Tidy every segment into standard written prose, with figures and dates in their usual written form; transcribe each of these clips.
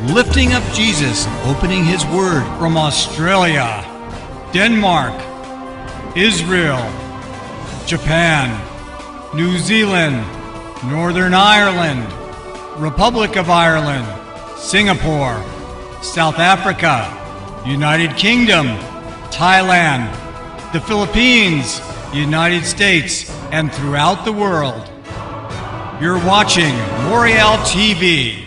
lifting up Jesus, opening his word from Australia, Denmark, Israel, Japan, New Zealand, Northern Ireland, Republic of Ireland, Singapore, South Africa, United Kingdom, Thailand, the Philippines, United States, and throughout the world. You're watching Moriel TV.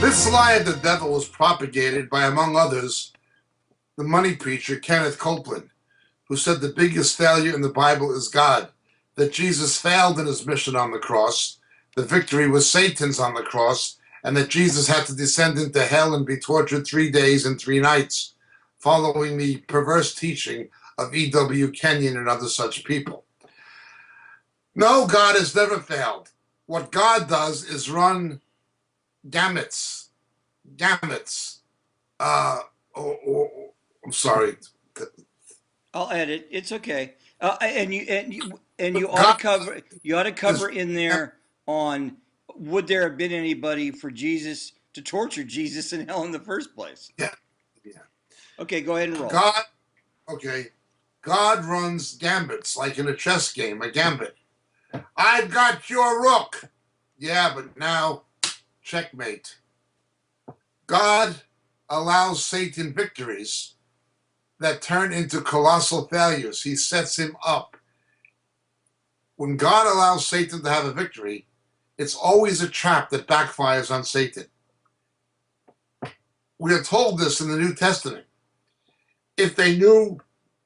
This lie of the devil was propagated by, among others, the money preacher Kenneth Copeland, who said the biggest failure in the Bible is God, that Jesus failed in his mission on the cross, the victory was Satan's on the cross, and that Jesus had to descend into hell and be tortured 3 days and 3 nights, following the perverse teaching of E.W. Kenyon and other such people. No, God has never failed. What God does is run gamuts. I'm sorry. I'll edit. It's okay. And you ought to cover in there on would there have been anybody for Jesus to torture Jesus in hell in the first place? Yeah. Okay, go ahead and roll. God runs gambits like in a chess game, a gambit. I've got your rook. Yeah, but now checkmate. God allows Satan victories that turn into colossal failures. He sets him up. When God allows Satan to have a victory, it's always a trap that backfires on Satan. We are told this in the New Testament. If they knew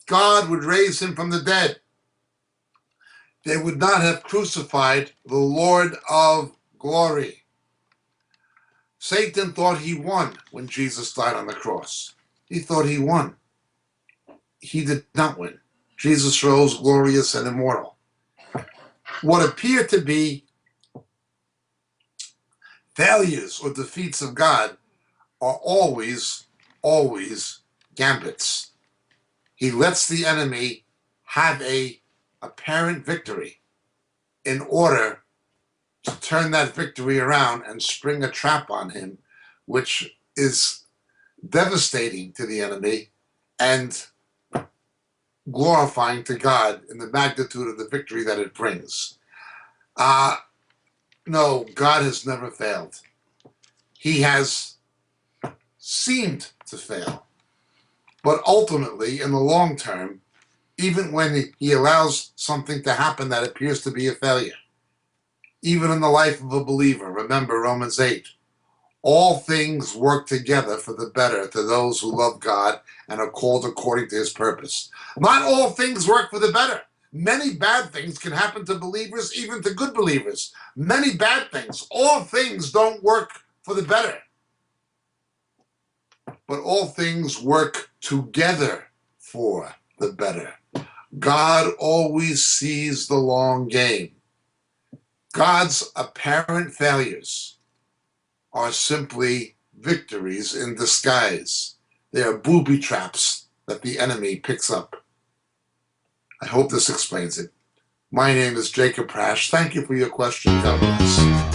God would raise him from the dead, they would not have crucified the Lord of glory. Satan thought he won when Jesus died on the cross. He thought he won. He did not win. Jesus rose glorious and immortal. What appear to be failures or defeats of God are always gambits. He lets the enemy have a apparent victory in order to turn that victory around and spring a trap on him, which is devastating to the enemy and glorifying to God in the magnitude of the victory that it brings. No, God has never failed. He has seemed to fail. But ultimately, in the long term, even when he allows something to happen that appears to be a failure, even in the life of a believer, remember Romans 8, all things work together for the better to those who love God and are called according to his purpose. Not all things work for the better. Many bad things can happen to believers, even to good believers. Many bad things. All things don't work for the better. But all things work together for the better. God always sees the long game. God's apparent failures are simply victories in disguise. They are booby traps that the enemy picks up. I hope this explains it. My name is Jacob Prasch. Thank you for your question, comments.